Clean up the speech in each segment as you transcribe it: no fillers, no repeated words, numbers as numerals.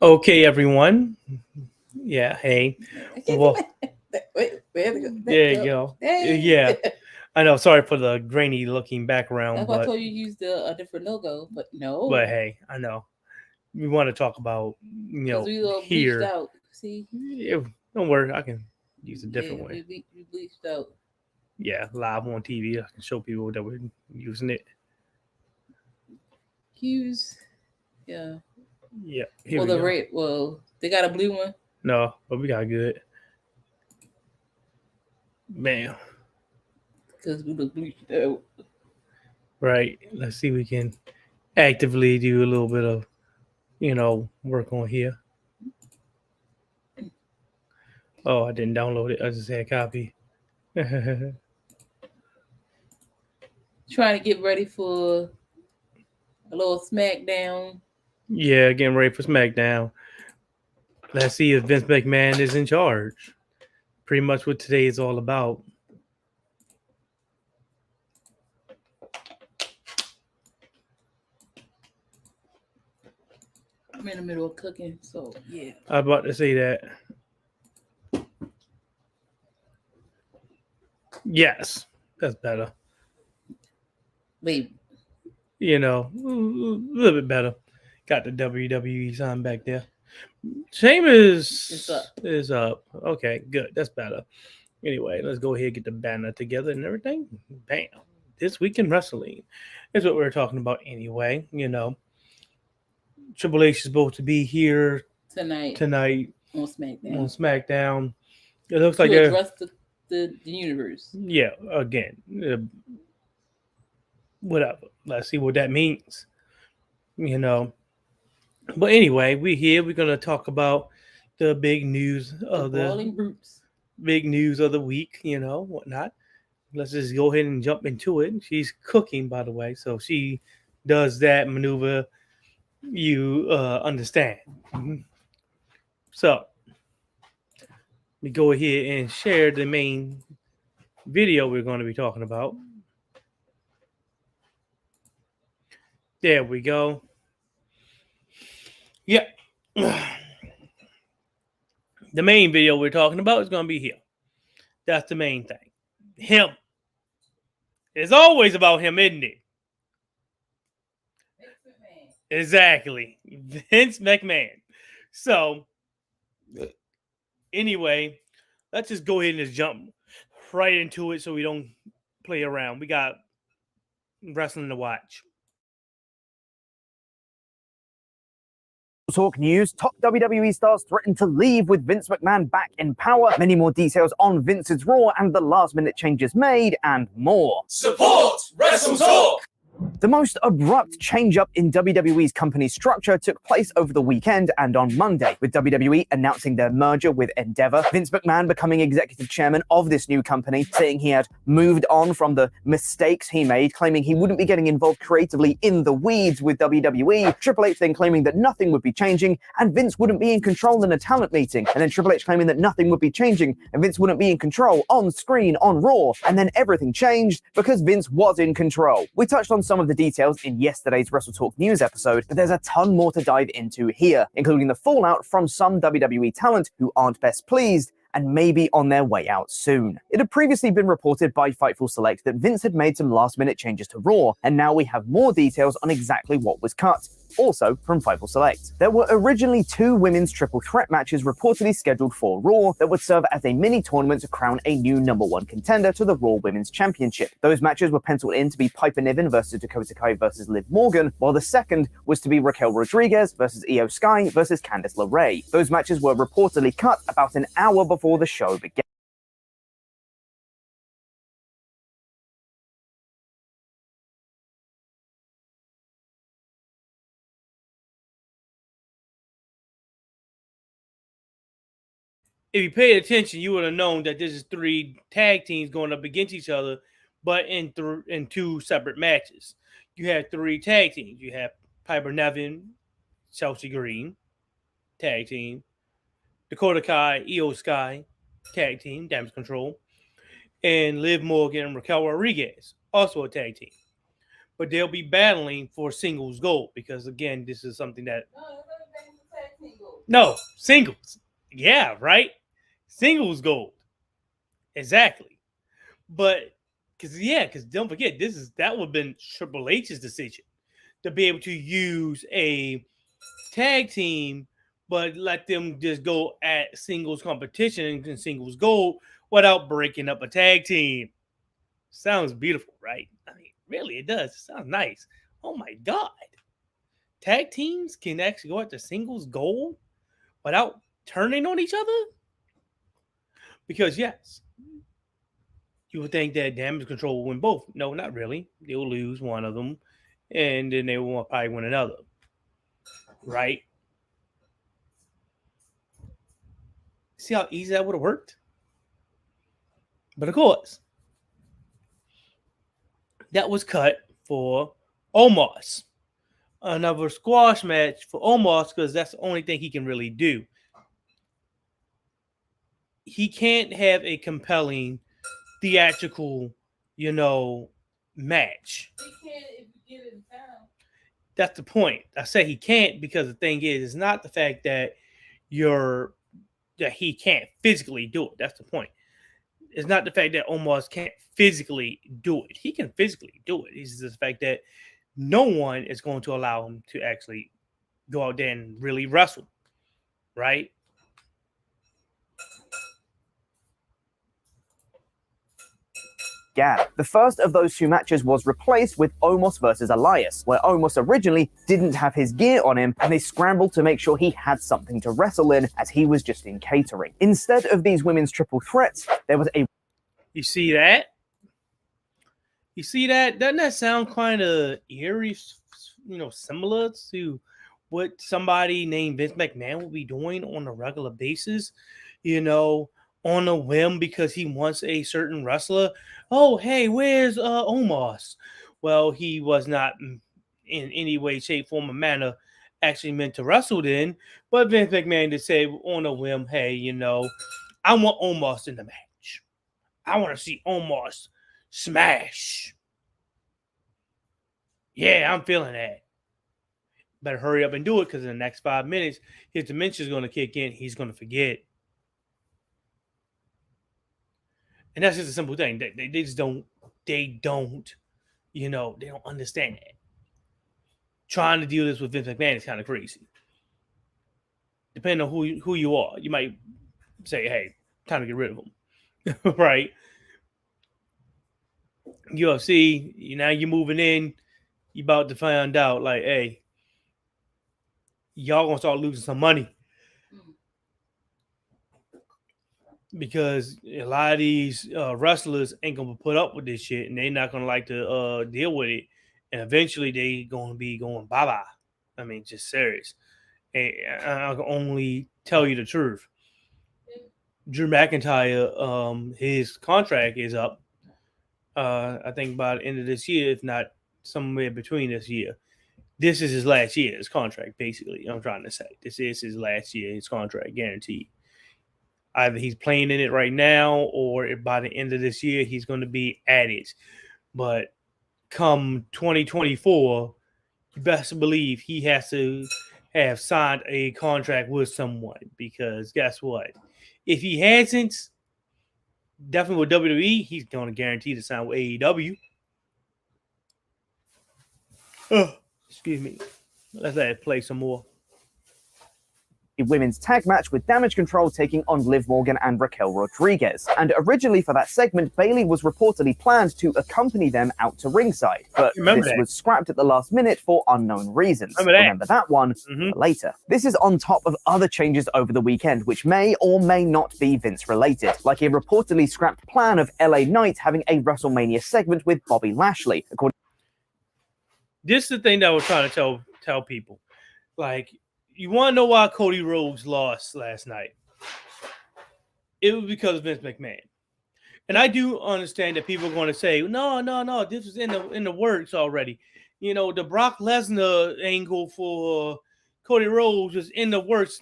Okay, everyone. Yeah, hey. Well, Wait, where there you go. Yeah, I know. Sorry for the grainy looking background, That's why I but told you use a different logo, but but no, hey, I know we want to talk about because we all bleached here. out. See, Yeah, don't worry, I can use a yeah, different way. we bleached out. Yeah, live on TV, I can show people that we're using it. Hues, yeah. Yeah, here Well, we the go. red. Well, they got a blue one No, but we got good. Bam. because we look bleached out. Right. Let's see. We can actively do a little bit of work on here. Oh, I didn't download it. I just had copy. Trying to get ready for a little SmackDown. Yeah, getting ready for SmackDown. Let's see if Vince McMahon is in charge. Pretty much what today is all about. I'm in the middle of cooking, so yeah. I was about to say that. Yes, that's better. Wait, A little bit better. Got the WWE sign back there. Shame is it's up. up. Okay, good. That's better. Anyway, let's go ahead and get the banner together and everything. Bam. This week in wrestling is what we're talking about anyway. Triple H is supposed to be here Tonight tonight on on SmackDown SmackDown. It looks like to address the universe. yeah, again, whatever. Let's see what that means. You know, but anyway, we here. We're gonna talk about the big news The of the brawling brutes. week. Whatnot. Let's just go ahead and jump into it. She's cooking, by the way, so she does that maneuver. You understand? Mhm. So we go ahead and share the main video we're going to be talking about. There we go. Yeah. The main video we're talking about is going to be here. That's the main thing. Him. It's always about him, isn't it? Exactly. Vince McMahon. So, anyway, let's just go ahead and just jump right into it so we don't play around. We got wrestling to watch. Talk news, top WWE stars threaten to leave with Vince McMahon back in power. Many more details on Vince's Raw and the last minute changes made and more. Support Wrestle Talk! The most abrupt change-up in WWE's company structure took place over the weekend and on Monday, with WWE announcing their merger with Endeavor, Vince McMahon becoming executive chairman of this new company, saying he had moved on from the mistakes he made, claiming he wouldn't be getting involved creatively in the weeds with WWE, Triple H then claiming that nothing would be changing, and Vince wouldn't be in control in a talent meeting, and then Triple H claiming that nothing would be changing, and Vince wouldn't be in control on screen on Raw, and then everything changed because Vince was in control. We touched on some of the details in yesterday's Wrestle Talk News episode, but there's a ton more to dive into here, including the fallout from some WWE talent who aren't best pleased and maybe on their way out soon. It had previously been reported by Fightful Select that Vince had made some last-minute changes to Raw, and now we have more details on exactly what was cut. Also from Fightful Select. There were originally 2 women's triple threat matches reportedly scheduled for Raw that would serve as a mini-tournament to crown a new #1 contender to the Raw Women's Championship. Those matches were penciled in to be Piper Niven versus Dakota Kai versus Liv Morgan, while the second was to be Raquel Rodriguez versus Io Sky versus Candice LeRae. Those matches were reportedly cut about an hour before the show began. If you paid attention, you would have known that this is 3 tag teams going up against each other, but in 2 separate matches. You have 3 tag teams. You have Piper Niven, Chelsea Green, tag team. Dakota Kai, Io Sky, tag team, Damage Control. And Liv Morgan and Raquel Rodriguez, also a tag team. But they'll be battling for singles gold because, again, this is something that No, singles. Yeah, right. Singles gold. Exactly. But because don't forget, that would have been Triple H's decision to be able to use a tag team, but let them just go at singles competition and singles gold without breaking up a tag team. Sounds beautiful, right? I mean, really, it does. It sounds nice. Oh my god. Tag teams can actually go after singles gold without turning on each other? Because yes, you would think that damage control will win both. No, not really. They'll lose one of them, and then they will probably win another. Right? See how easy that would have worked? But of course, that was cut for Omos. Another squash match for Omos because that's the only thing he can really do. He can't have a compelling theatrical, match. He can if you give him time. That's the point. I say he can't because the thing is, it's not the fact that he can't physically do it. That's the point. It's not the fact that Omos can't physically do it. He can physically do it. It's just the fact that no one is going to allow him to actually go out there and really wrestle, right? Gab. The first of those two matches was replaced with Omos versus Elias, where Omos originally didn't have his gear on him, and they scrambled to make sure he had something to wrestle in, as he was just in catering. Instead of these women's triple threats, there was a... You see that? You see that? Doesn't that sound kind of eerie, similar to what somebody named Vince McMahon will be doing on a regular basis, on a whim because he wants a certain wrestler? Oh, hey, where's Omos? Well, he was not in any way, shape, form, or manner actually meant to wrestle then, but Vince McMahon did say on a whim, hey, I want Omos in the match. I want to see Omos smash. Yeah, I'm feeling that. Better hurry up and do it because in the next 5 minutes, his dementia is going to kick in. He's going to forget. And that's just a simple thing. They just don't, they don't understand that. Trying to deal this with Vince McMahon is kind of crazy. Depending on who you are, you might say, hey, time to get rid of him. Right? UFC, now you're moving in, you about to find out, like, hey, y'all gonna start losing some money. Because a lot of these wrestlers ain't gonna put up with this shit, and they're not gonna like to deal with it, and eventually they gonna be going bye-bye. I mean, just serious. And I can only tell you the truth. Drew McIntyre, his contract is up. I think by the end of this year, if not somewhere between this year. This is his last year, his contract, basically. I'm trying to say. This is his last year, his contract, guaranteed. Either he's playing in it right now, or by the end of this year, he's going to be at it. But come 2024, you best believe he has to have signed a contract with someone, because guess what? If he hasn't, definitely with WWE, he's going to guarantee to sign with AEW. Excuse me. Let's let it play some more. A women's tag match with Damage Control taking on Liv Morgan and Raquel Rodriguez. And originally for that segment, Bayley was reportedly planned to accompany them out to ringside, but this was scrapped at the last minute for unknown reasons. Remember that one for later. This is on top of other changes over the weekend, which may or may not be Vince related, like a reportedly scrapped plan of LA Knight having a WrestleMania segment with Bobby Lashley. This is the thing that I was trying to tell people. Like, you want to know why Cody Rhodes lost last night? It was because of Vince McMahon. And I do understand that people are going to say, no, this was in the works already. The Brock Lesnar angle for Cody Rhodes was in the works,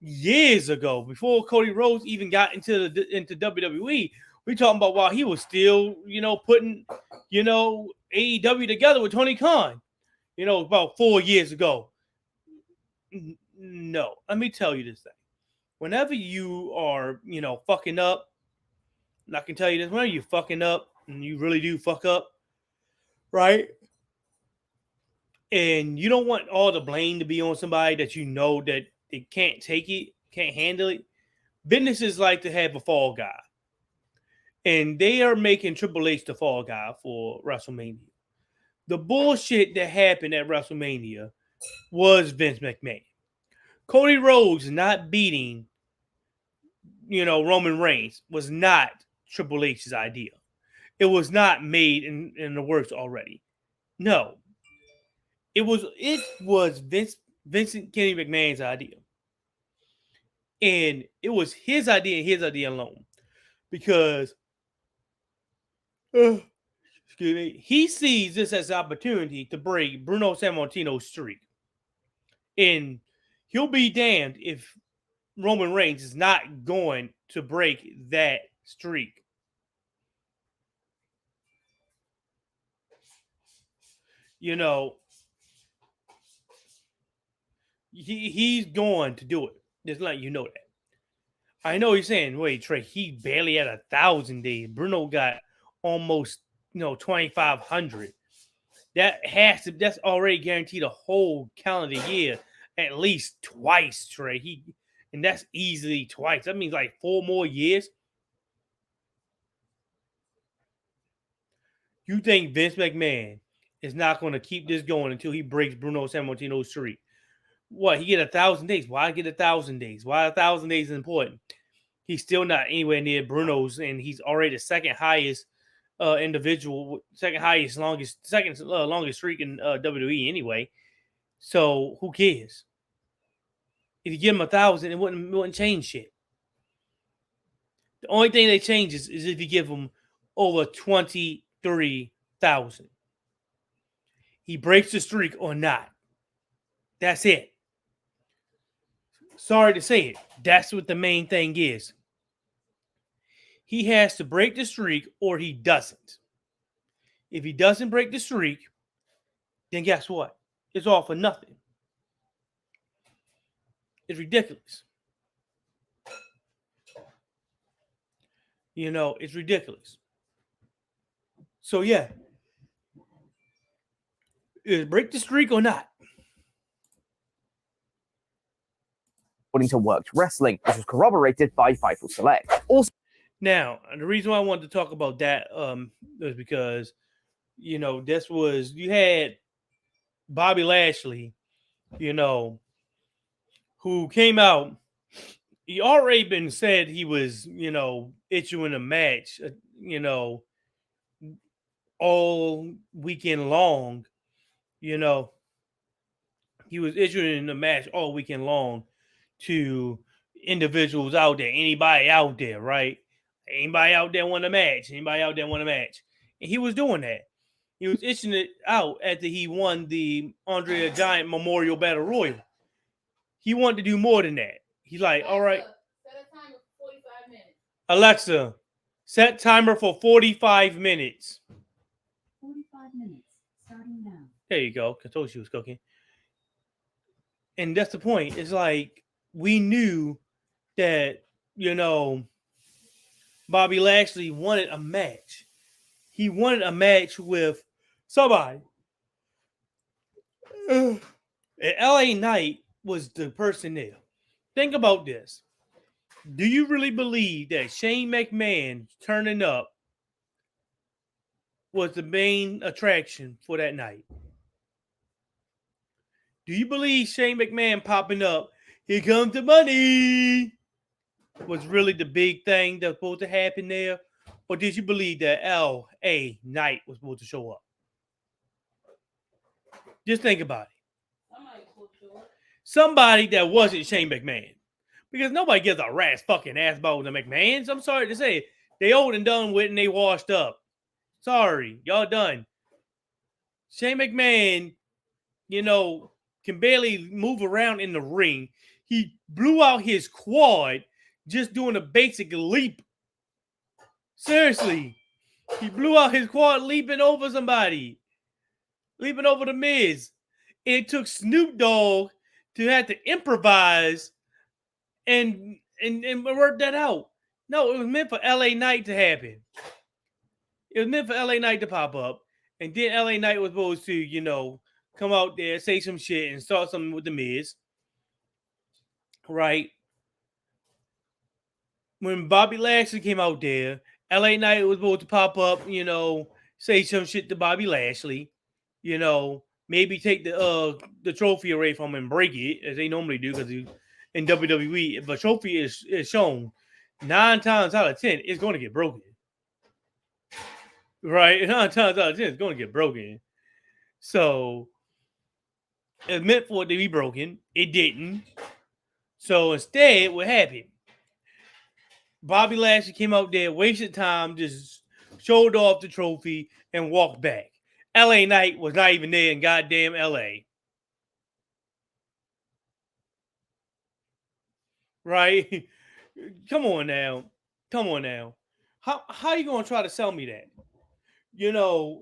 years ago, before Cody Rhodes even got into WWE. We talking about while he was still, putting, AEW together with Tony Khan, about 4 years ago. No. Let me tell you this thing. Whenever you are, fucking up, and I can tell you this, whenever you're fucking up and you really do fuck up, right? And you don't want all the blame to be on somebody that you know that they can't take it, can't handle it. Businesses like to have a fall guy. And they are making Triple H the fall guy for WrestleMania. The bullshit that happened at WrestleMania was Vince McMahon. Cody Rhodes not beating, Roman Reigns was not Triple H's idea. It was not made in the works already. No. It was Vincent Kenny McMahon's idea. And it was his idea and his idea alone. Because excuse me, he sees this as an opportunity to break Bruno Sammartino's streak. And he'll be damned if Roman Reigns is not going to break that streak. He's going to do it. Just letting you know that. I know he's saying, wait, Trey, he barely had 1,000 days. Bruno got almost, 2,500. That's already guaranteed a whole calendar year, at least twice, Trey. And that's easily twice. That means like 4 more years. You think Vince McMahon is not going to keep this going until he breaks Bruno Sammartino's streak? What, he get 1,000 days? Why get 1,000 days? Why 1,000 days is important? He's still not anywhere near Bruno's, and he's already the second highest individual, longest streak in WWE anyway. So who cares? If you give him 1,000, it wouldn't change shit. The only thing that changes is if you give him over 23,000. He breaks the streak or not. That's it. Sorry to say it. That's what the main thing is. He has to break the streak or he doesn't. If he doesn't break the streak, then guess what? It's all for nothing. It's ridiculous. It's ridiculous. So, yeah. Is it break the streak or not? According to Worked Wrestling, which was corroborated by Fightful Select. Also, now, the reason why I wanted to talk about that is because, you had Bobby Lashley, who came out. He already been said he was, issuing a match, all weekend long. He was issuing a match all weekend long to individuals out there, anybody out there, right? Anybody out there want a match? Anybody out there want a match? And he was doing that. He was issuing it out after he won the Andre the Giant Memorial Battle Royal. He wanted to do more than that. He's like, all right. Set a timer for 45 minutes. Alexa, set timer for 45 minutes. 45 minutes, starting now. There you go. I told you she was cooking. And that's the point. It's like we knew that, Bobby Lashley wanted a match. He wanted a match with somebody. And LA Knight was the person there. Think about this. Do you really believe that Shane McMahon turning up was the main attraction for that night? Do you believe Shane McMahon popping up, here comes the money, was really the big thing that was supposed to happen there? Or did you believe that L.A. Knight was supposed to show up? Just think about it. Somebody that wasn't Shane McMahon. Because nobody gives a rat's fucking ass about the McMahons. I'm sorry to say. They old and done with and they washed up. Sorry. Y'all done. Shane McMahon, can barely move around in the ring. He blew out his quad just doing a basic leap. Seriously. He blew out his quad leaping over somebody. Leaping over the Miz. And it took Snoop Dogg to have to improvise and work that out. No, it was meant for LA Knight to happen. It was meant for LA Knight to pop up, and then LA Knight was supposed to, come out there, say some shit, and start something with the Miz. Right? When Bobby Lashley came out there, LA Knight was supposed to pop up, say some shit to Bobby Lashley, maybe take the trophy away from him and break it, as they normally do, because in WWE, if a trophy is shown 9 times out of 10, it's going to get broken. Right? 9 times out of 10, it's going to get broken. So, it's meant for it to be broken. It didn't. So, instead, what happened? Bobby Lashley came out there, wasted time, just showed off the trophy, and walked back. LA Knight was not even there in goddamn LA. Right? Come on now. How you gonna try to sell me that? No,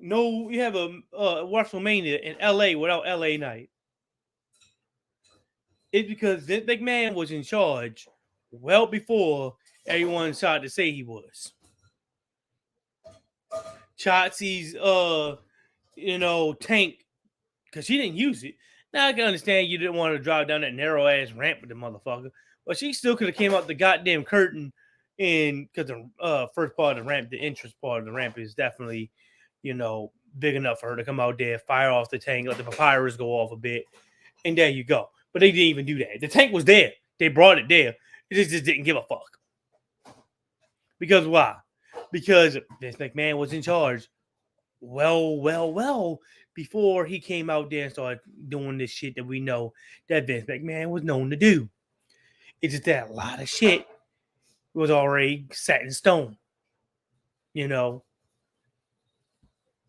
you have a WrestleMania in LA without LA Knight. It's because Vince McMahon was in charge well before everyone started to say he was. Shotzi's tank, because she didn't use it. Now I can understand you didn't want to drive down that narrow ass ramp with the motherfucker, but she still could have came out the goddamn curtain, and because the first part of the ramp, the entrance part of the ramp is definitely, big enough for her to come out there, fire off the tank, let the papyrus go off a bit, and there you go. But they didn't even do that. The tank was there. They brought it there. It just didn't give a fuck. Because why? Because Vince McMahon was in charge well before he came out there and started doing this shit that we know that Vince McMahon was known to do. It's just that a lot of shit was already set in stone.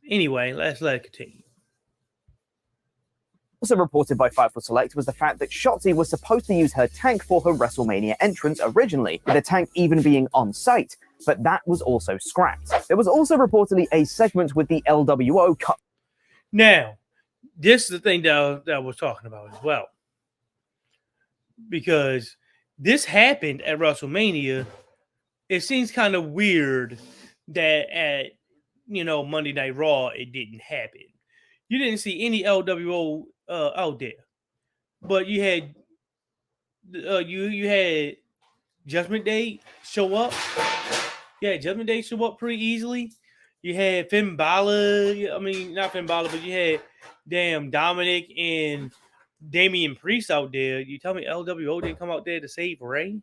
Anyway, let's let it continue. Also reported by Fightful Select was the fact that Shotzi was supposed to use her tank for her WrestleMania entrance originally, with the tank even being on site, but that was also scrapped. There was also reportedly a segment with the LWO cut. Now, this is the thing that I was talking about as well. Because this happened at WrestleMania. It seems kind of weird that at, Monday Night Raw, it didn't happen. You didn't see any LWO out there, but you had you had Judgment Day show up. Yeah, Judgment Day show up pretty easily. You had Finn Balor. I mean, not Finn Balor, but you had damn Dominic and Damian Priest out there. You tell me LWO didn't come out there to save Ray?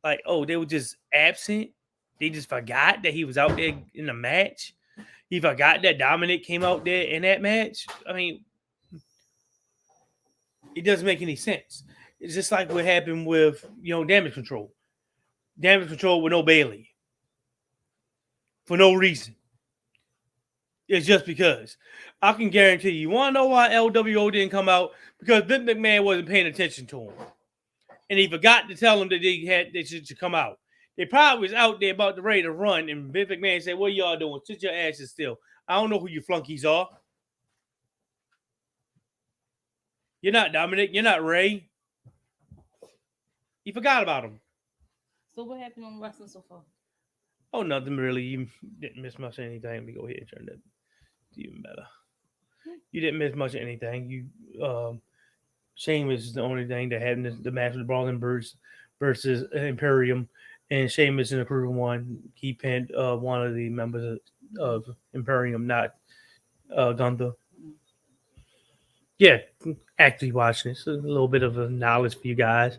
Like, oh, they were just absent. They just forgot that he was out there in the match. He forgot that Dominic came out there in that match. I mean, it doesn't make any sense. It's just like what happened with, Damage Control. Damage Control with no Bailey. For no reason. It's just because. I can guarantee you want to know why LWO didn't come out? Because Vince McMahon wasn't paying attention to him. And he forgot to tell them that they should come out. They probably was out there about ready to run, and Vince McMahon said, "What y'all doing? Sit your asses still. I don't know who you flunkies are. You're not Dominic. You're not Ray." He forgot about him. So what happened on wrestling so far? Oh, nothing really. You didn't miss much of anything. Let me go ahead and turn that even better. You didn't miss much of anything. Sheamus is the only thing that happened. The match with Brawling Birds versus Imperium. And Sheamus in the crew won. He pinned one of the members of Imperium, not Gunther. Yeah, actually watching this. A little bit of a knowledge for you guys.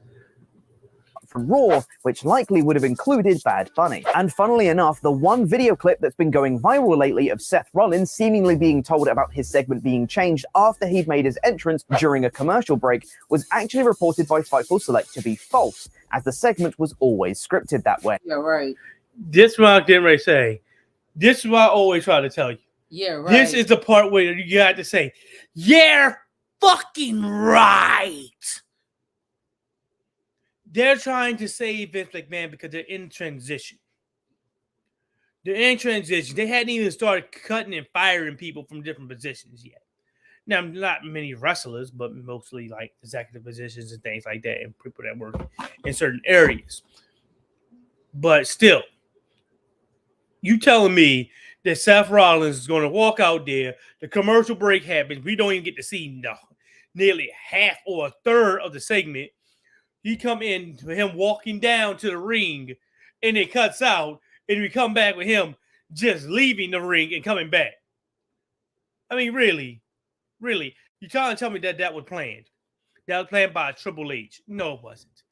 From Raw, which likely would have included Bad Bunny. And funnily enough, the one video clip that's been going viral lately of Seth Rollins seemingly being told about his segment being changed after he'd made his entrance during a commercial break was actually reported by Fightful Select to be false, as the segment was always scripted that way. Yeah, right. This is what I'm getting ready to say. This is what I always try to tell you. Yeah, right. This is the part where you got to say, "You're fucking right." They're trying to save Vince McMahon because they're in transition. They're in transition. They hadn't even started cutting and firing people from different positions yet. Now, not many wrestlers, but mostly like executive positions and things like that, and people that work in certain areas. But still, you telling me that Seth Rollins is going to walk out there, the commercial break happens, we don't even get to see nearly half or a third of the segment. He come in to him walking down to the ring, and it cuts out, and we come back with him just leaving the ring and coming back. I mean, really, you trying to tell me that was planned? That was planned by Triple H? No, it wasn't.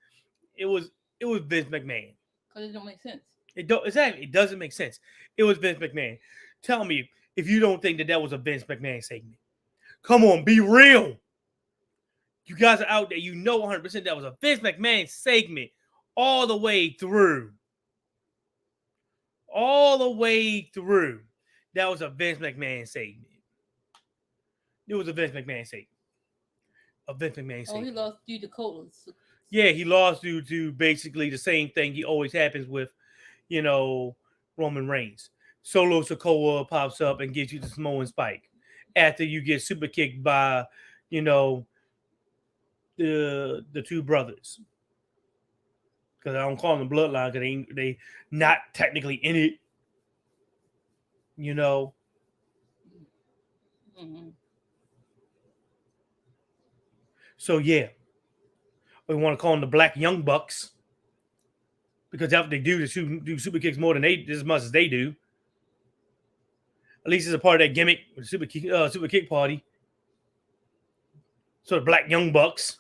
It was Vince McMahon. Because it don't make sense. It doesn't make sense. It was Vince McMahon. Tell me if you don't think that was a Vince McMahon segment. Come on, be real. You guys are out there. You know 100% that was a Vince McMahon segment all the way through. All the way through. That was a Vince McMahon segment. It was a Vince McMahon segment. A Vince McMahon segment. Oh, he lost due to COVID. Yeah, he lost due to basically the same thing he always happens with, Roman Reigns. Solo Sikoa pops up and gives you the Samoan spike after you get super kicked by, the two brothers. Because I don't call them bloodline because they not technically in it. Mm-hmm. So yeah. We want to call them the Black Young Bucks. Because that's what they do. They do super kicks more than as much as they do. At least it's a part of that gimmick with the super kick party. So the Black Young Bucks.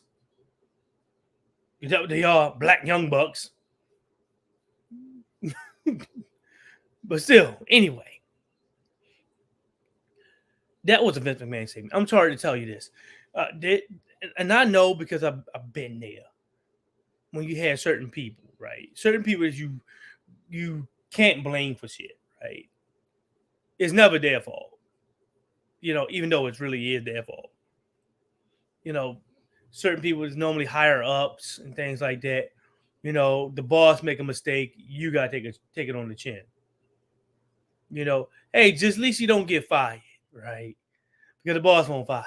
Is that what they are? Black Young Bucks. But still, anyway. That was a Vince McMahon segment. I'm sorry to tell you this. And I know because I've been there. When you have certain people, right? Certain people that you can't blame for shit, right? It's never their fault. Even though it really is their fault. Certain people is normally higher ups and things like that. The boss make a mistake, you gotta take it on the chin. Hey, just at least you don't get fired, right? Because the boss won't fire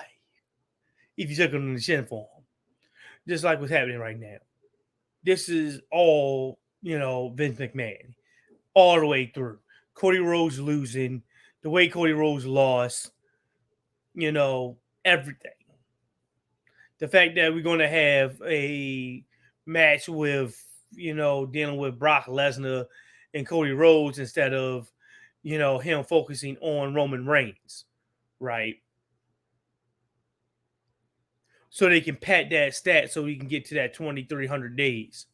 you if you took it on the chin for him. Just like what's happening right now. This is all, Vince McMahon, all the way through. Cody Rhodes losing, the way Cody Rhodes lost, everything. The fact that we're going to have a match with, dealing with Brock Lesnar and Cody Rhodes instead of, him focusing on Roman Reigns, right? So they can pat that stat so we can get to that 2,300 days.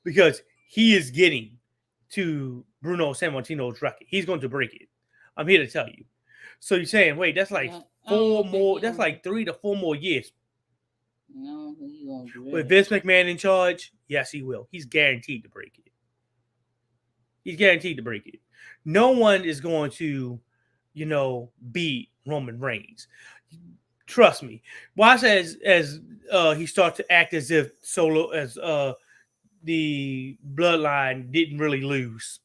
Because he is getting to Bruno Sammartino's record. He's going to break it. I'm here to tell you. So you're saying, wait, that's like 4 more, that's like 3 to 4 more years. No, he won't do it. With Vince McMahon in charge, yes, he will. He's guaranteed to break it. He's guaranteed to break it. No one is going to, beat Roman Reigns. Trust me. Watch as he starts to act as if the bloodline didn't really lose.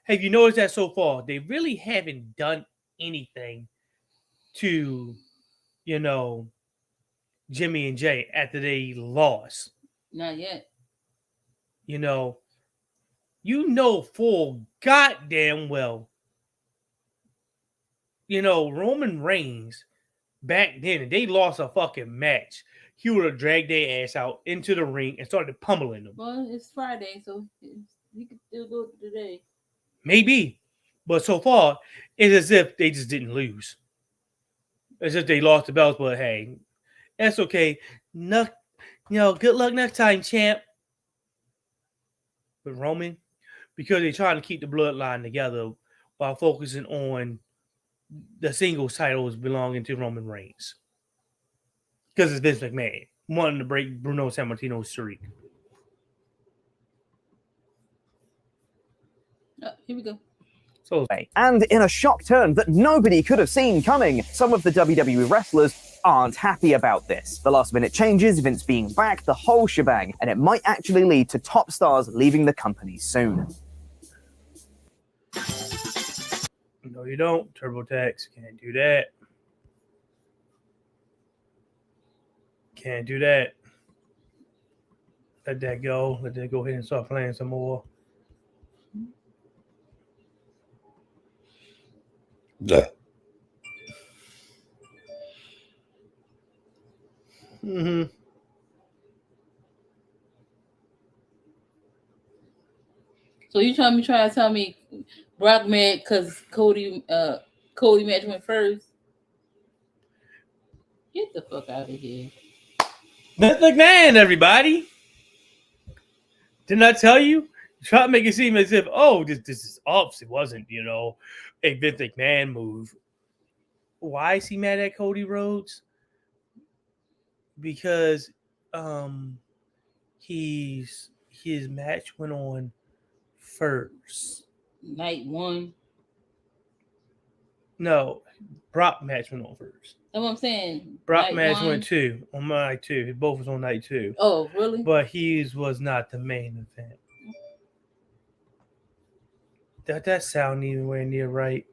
Have you noticed that so far? They really haven't done anything to, Jimmy and Jay after they lost. Not yet. Full goddamn well. Roman Reigns back then, they lost a fucking match. He would have dragged their ass out into the ring and started pummeling them. Well, it's Friday, so you can still do it today. Maybe. But so far, it's as if they just didn't lose. As if they lost the belts, but hey, that's okay. No, good luck next time, champ. But Roman, because they're trying to keep the bloodline together while focusing on the singles titles belonging to Roman Reigns. Because it's Vince McMahon wanting to break Bruno Sammartino's streak. Here we go. And in a shock turn that nobody could have seen coming, some of the WWE wrestlers aren't happy about this. The last-minute changes, Vince being back, the whole shebang, and it might actually lead to top stars leaving the company soon. No, you don't. TurboTax can't do that. Can't do that. Let that go. Let that go ahead and start playing some more. Yeah. Mm-hmm. So you trying to tell me Brock mad because Cody match went first? Get the fuck out of here. Vince McMahon, everybody. Didn't I tell you? Try to make it seem as if, this is ups. It wasn't, a Vince McMahon move. Why is he mad at Cody Rhodes? Because his match went on first. Night one. No, Brock match went on first. That's what I'm saying. Brock night match one. went two on night two. Both was on night two. Oh, really? But his was not the main event. That sound anywhere near right.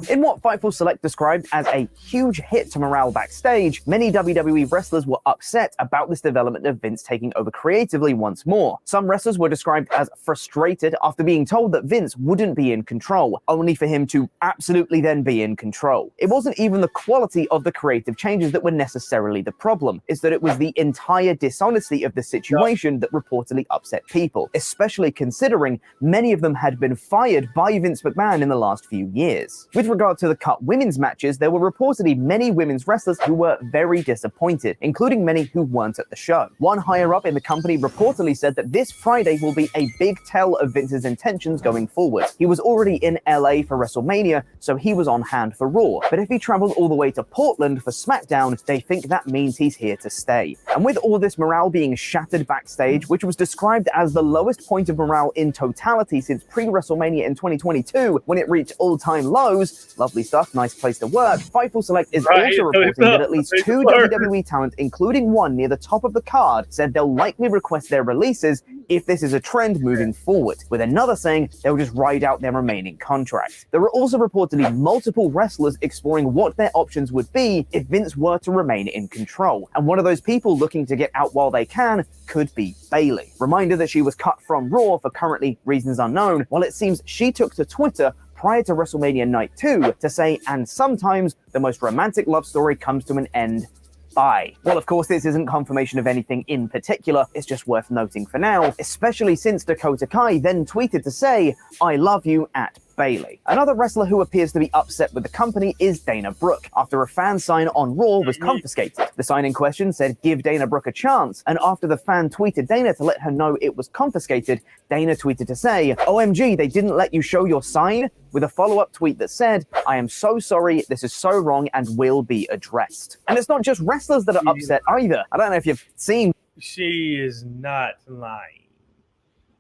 In what Fightful Select described as a huge hit to morale backstage, many WWE wrestlers were upset about this development of Vince taking over creatively once more. Some wrestlers were described as frustrated after being told that Vince wouldn't be in control, only for him to absolutely then be in control. It wasn't even the quality of the creative changes that were necessarily the problem, it's that it was the entire dishonesty of the situation that reportedly upset people, especially considering many of them had been fired by Vince McMahon in the last few years. With regard to the cut women's matches, there were reportedly many women's wrestlers who were very disappointed, including many who weren't at the show. One higher up in the company reportedly said that this Friday will be a big tell of Vince's intentions going forward. He was already in LA for WrestleMania, so he was on hand for Raw, but if he traveled all the way to Portland for SmackDown, they think that means he's here to stay. And with all this morale being shattered backstage, which was described as the lowest point of morale in totality since pre-WrestleMania in 2022, when it reached all-time lows, lovely stuff, nice place to work, Fightful Select is also reporting that at least two WWE talent, including one near the top of the card, said they'll likely request their releases if this is a trend moving forward, with another saying they'll just ride out their remaining contract. There were also reportedly multiple wrestlers exploring what their options would be if Vince were to remain in control, and one of those people looking to get out while they can could be Bayley. Reminder that she was cut from Raw for currently reasons unknown, while it seems she took to Twitter prior to WrestleMania Night 2 to say, and sometimes the most romantic love story comes to an end. Bye. Well, of course, this isn't confirmation of anything in particular, it's just worth noting for now, especially since Dakota Kai then tweeted to say, I love you at Bayley. Another wrestler who appears to be upset with the company is Dana Brooke, after a fan sign on Raw was confiscated. The sign in question said, give Dana Brooke a chance, and after the fan tweeted Dana to let her know it was confiscated, Dana tweeted to say, OMG, they didn't let you show your sign? With a follow-up tweet that said, I am so sorry, this is so wrong and will be addressed. And it's not just wrestlers that are upset either. I don't know if you've seen. She is not lying.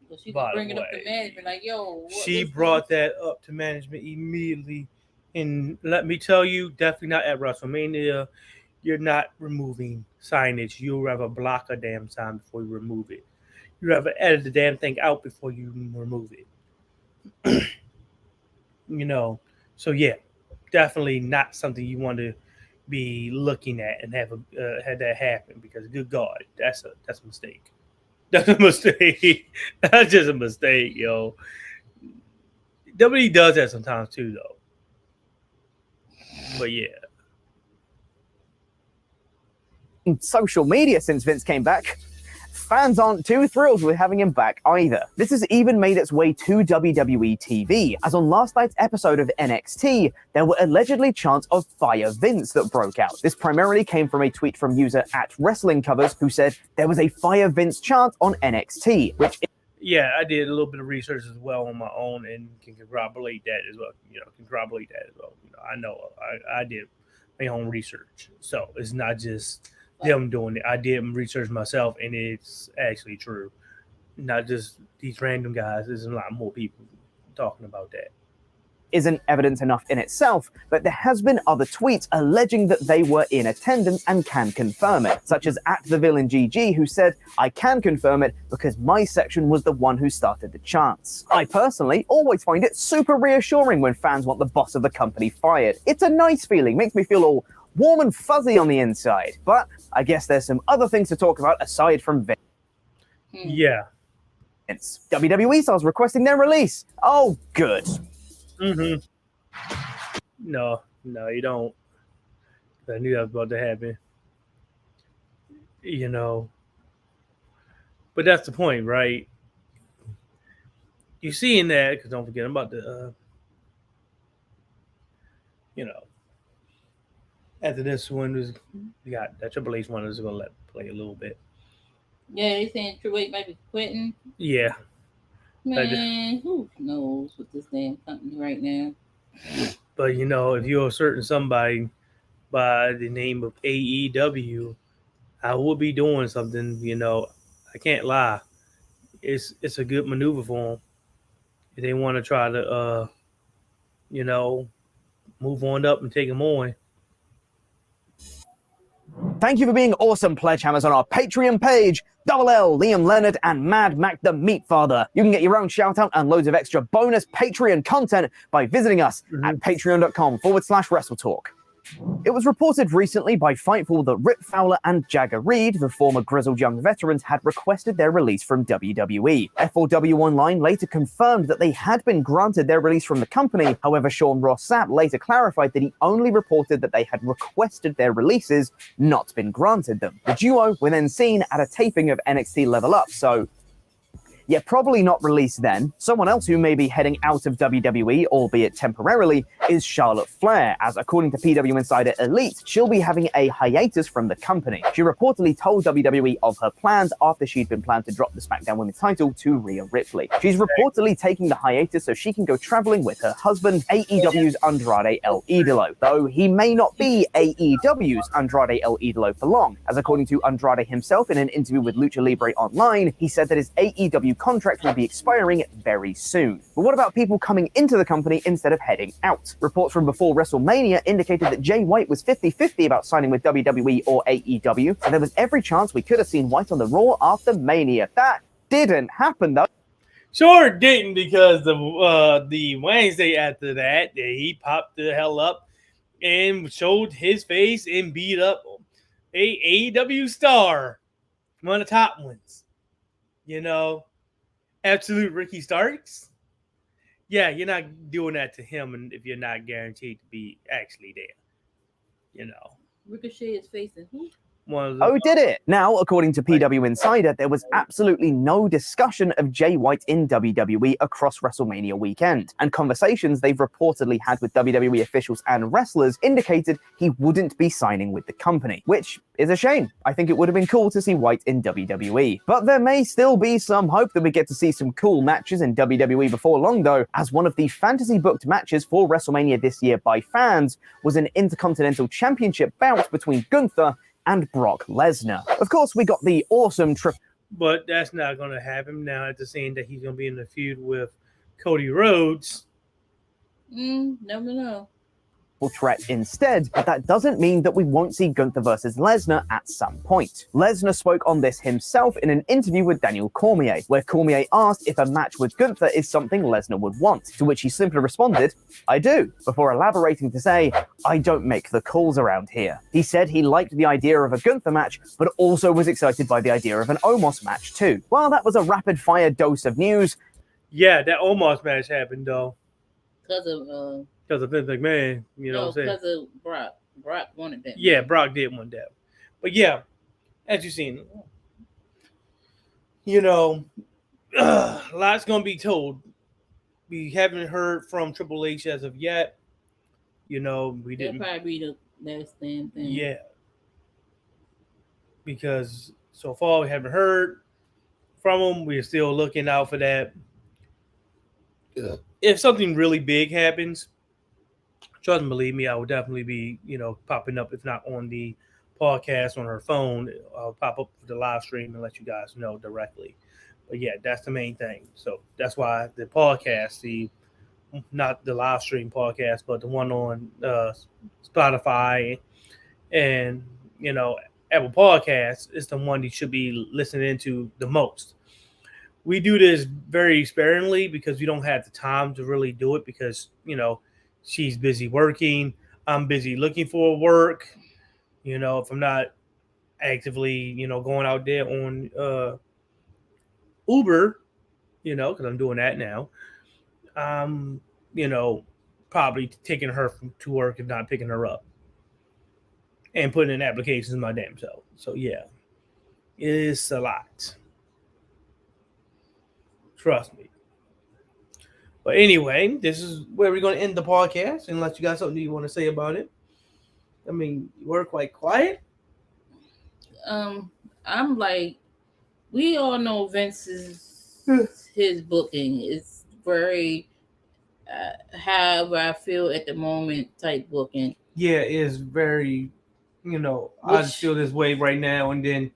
So she can bring it up to management, like, yo. She brought that up to management immediately. And let me tell you, definitely not at WrestleMania. You're not removing signage. You'll rather block a damn sign before you remove it. You'd rather edit the damn thing out before you remove it. So yeah, definitely not something you want to be looking at and have that happen, because good God, that's a mistake. That's a mistake. That's just a mistake, yo. WWE does that sometimes too, though. But yeah. Social media since Vince came back, fans aren't too thrilled with having him back either. This has even made its way to WWE TV, as on last night's episode of NXT, there were allegedly chants of Fire Vince that broke out. This primarily came from a tweet from user @WrestlingCovers, who said there was a Fire Vince chant on NXT, which... Yeah, I did a little bit of research as well on my own and can corroborate that as well. I know I did my own research. So it's not just them doing it. I did research myself, and it's actually true. Not just these random guys. There's a lot more people talking about that. Isn't evidence enough in itself, but there has been other tweets alleging that they were in attendance and can confirm it, such as @TheVillainGG, who said, I can confirm it because my section was the one who started the chants. I personally always find it super reassuring when fans want the boss of the company fired. It's a nice feeling, makes me feel all warm and fuzzy on the inside. But I guess there's some other things to talk about aside from Vince. Yeah. WWE stars requesting their release. Oh, good. Mm-hmm. No, you don't. I knew that was about to happen. You know. But that's the point, right? You're seeing that, because don't forget, I'm about to, after this one, we got that Triple H one is going to let play a little bit. Yeah, they saying Triple H might be quitting. Yeah. Man, who knows with this damn company right now? But, if you're a certain somebody by the name of AEW, I would be doing something, I can't lie. It's a good maneuver for them. If they want to try to, move on up and take them on. Thank you for being awesome pledge hammers on our Patreon page. Double L, Liam Leonard, and Mad Mac the Meat Father. You can get your own shout out and loads of extra bonus Patreon content by visiting us at patreon.com/WrestleTalk. It was reported recently by Fightful that Rip Fowler and Jagger Reed, the former grizzled young veterans, had requested their release from WWE. F4W Online later confirmed that they had been granted their release from the company. However, Sean Ross Sapp later clarified that he only reported that they had requested their releases, not been granted them. The duo were then seen at a taping of NXT Level Up, so yeah, probably not released then. Someone else who may be heading out of WWE, albeit temporarily, is Charlotte Flair, as according to PW Insider Elite, she'll be having a hiatus from the company. She reportedly told WWE of her plans after she'd been planned to drop the SmackDown Women's title to Rhea Ripley. She's reportedly taking the hiatus so she can go traveling with her husband, AEW's Andrade El Idolo, though he may not be AEW's Andrade El Idolo for long, as according to Andrade himself in an interview with Lucha Libre Online, he said that his AEW contract will be expiring very soon. But what about people coming into the company instead of heading out? Reports from before WrestleMania indicated that Jay White was 50-50 about signing with WWE or AEW, and there was every chance we could have seen White on the Raw after Mania. That didn't happen though. Sure it didn't, because the Wednesday after that, he popped the hell up and showed his face and beat up a AEW star, one of the top ones. Absolute Ricky Starks. Yeah, you're not doing that to him, and if you're not guaranteed to be actually there. Ricochet is facing who? Oh, did it? Now, according to PW Insider, there was absolutely no discussion of Jay White in WWE across WrestleMania weekend, and conversations they've reportedly had with WWE officials and wrestlers indicated he wouldn't be signing with the company, which is a shame. I think it would have been cool to see White in WWE. But there may still be some hope that we get to see some cool matches in WWE before long, though, as one of the fantasy-booked matches for WrestleMania this year by fans was an Intercontinental Championship bout between Gunther and Brock Lesnar. Of course, we got the awesome but that's not going to happen now after saying that he's going to be in the feud with Cody Rhodes. Never know. threat instead, but that doesn't mean that we won't see Gunther versus Lesnar at some point. Lesnar spoke on this himself in an interview with Daniel Cormier, where Cormier asked if a match with Gunther is something Lesnar would want, to which he simply responded, "I do," before elaborating to say, "I don't make the calls around here." He said he liked the idea of a Gunther match, but also was excited by the idea of an Omos match too. Well, that was a rapid-fire dose of news. Yeah, that Omos match happened though. Because of Vince McMahon, you know what I'm saying? Because of Brock. Brock wanted that. Yeah, Brock did want that. But yeah, as you've seen, lots going to be told. We haven't heard from Triple H as of yet. We didn't. That'll probably be the last damn thing. Yeah. Because so far we haven't heard from him. We're still looking out for that. Yeah. If something really big happens, trust and believe me, I will definitely be, popping up, if not on the podcast on her phone. I'll pop up for the live stream and let you guys know directly. But yeah, that's the main thing. So that's why the podcast, not the live stream podcast, but the one on Spotify and, Apple Podcasts is the one you should be listening to the most. We do this very sparingly because we don't have the time to really do it because, she's busy working. I'm busy looking for work. You know, if I'm not actively, you know, going out there on Uber, you know, because I'm doing that now. You know, probably taking her to work and not picking her up, and putting in applications my damn self. So yeah, it's a lot. Trust me. But anyway, this is where we're going to end the podcast. Unless you got something you want to say about it. I mean, you were quite quiet. I'm like, we all know Vince's his booking is very however I feel at the moment type booking. Yeah, it's very, you know, I just feel this way right now. And then,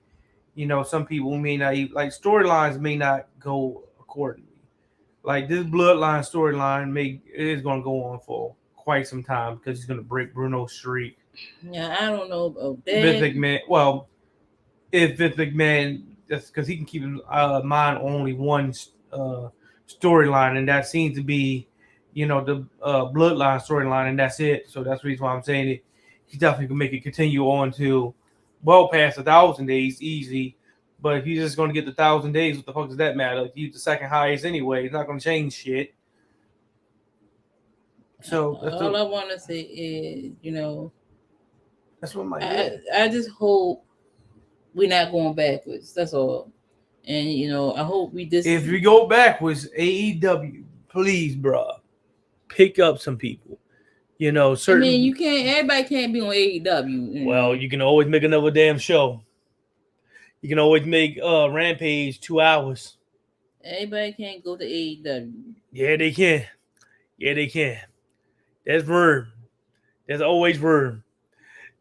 you know, some people may not even, like, storylines may not go accordingly. Like this Bloodline storyline is going to go on for quite some time because he's going to break Bruno's streak. Yeah, I don't know about that. Vince McMahon. Well, if Vince McMahon, that's because he can keep in mind only one storyline, and that seems to be, you know, the Bloodline storyline, and that's it. So that's the reason why I'm saying it. He definitely can make it continue on to well past 1,000 days easy. But if he's just going to get the 1,000 days, what the fuck does that matter? If he's the second highest anyway, it's not going to change shit. So all I want to say is, you know, that's what I just hope we're not going backwards. That's all. And you know, I hope we just. If we go backwards, AEW, please, bro, pick up some people. You know, certain. I mean, you can't. Everybody can't be on AEW. Well, you can always make another damn show. You can always make Rampage 2 hours. Everybody can't go to AEW. Yeah, they can. Yeah, they can. There's room. There's always room.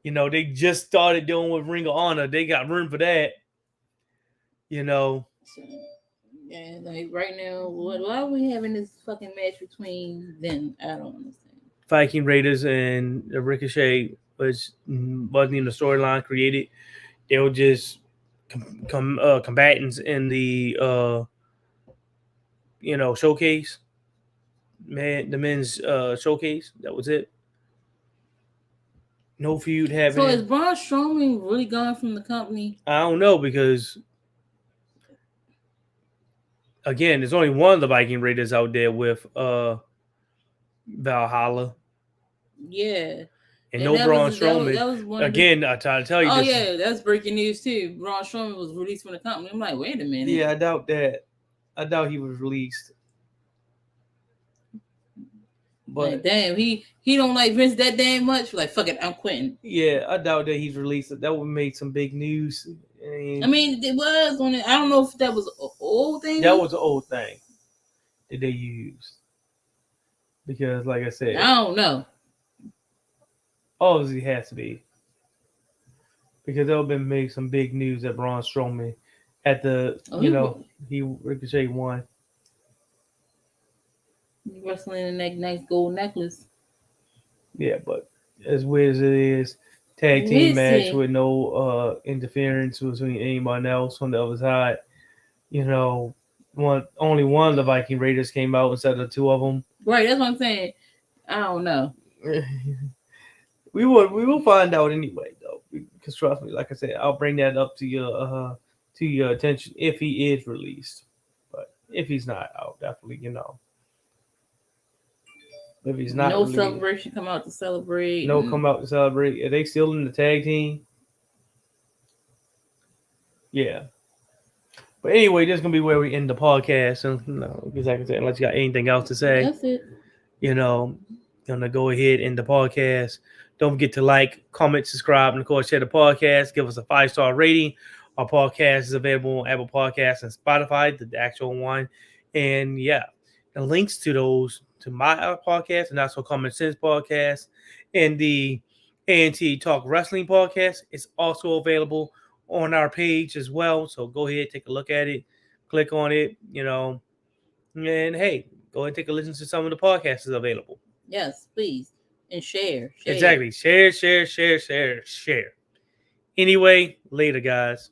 You know, they just started doing with Ring of Honor. They got room for that. You know. So, yeah, like right now, why are we having this fucking match between them? I don't understand. Viking Raiders and the Ricochet wasn't even a storyline created. They were just combatants in the you know, showcase. The men's showcase. That was it. No feud happening. So is Braun Strowman really gone from the company? I don't know because again, there's only one of the Viking Raiders out there with Valhalla. Yeah. And no Braun Strowman. That was again, I try to tell you. Oh yeah, that's breaking news too. Braun Strowman was released from the company. I'm like, wait a minute. Yeah, I doubt that. I doubt he was released. But like, damn, he don't like Vince that damn much. Like, fuck it, I'm quitting. Yeah, I doubt that he's released. That would make some big news. I mean, it was on it. I don't know if that was an old thing. That was an old thing that they used. Because, like I said, I don't know. Obviously, it has to be. Because that would have made some big news that Braun Strowman at the, he Ricochet won. Wrestling in that nice gold necklace. Yeah, but as weird as it is, tag team match with no interference between anyone else on the other side. You know, only one of the Viking Raiders came out instead of two of them. Right, that's what I'm saying. I don't know. We will find out anyway, though. Because trust me, like I said, I'll bring that up to your attention if he is released. But if he's not, I'll definitely, If he's not, no celebration come out to celebrate. No, come out to celebrate. Are they still in the tag team? Yeah. But anyway, this is gonna be where we end the podcast. And because like I said, unless you got anything else to say, that's it. Gonna go ahead and end the podcast. Don't forget to like, comment, subscribe, and of course share the podcast. Give us a 5-star rating. Our podcast is available on Apple Podcasts and Spotify, the actual one. And yeah, the links to those, to my podcast and also Common Sense podcast and the ANT Talk Wrestling podcast is also available on our page as well. So go ahead, take a look at it, click on it, and hey, go ahead and take a listen to some of the podcasts that's available. Yes, please. And share. Exactly. Share. Anyway, later, guys.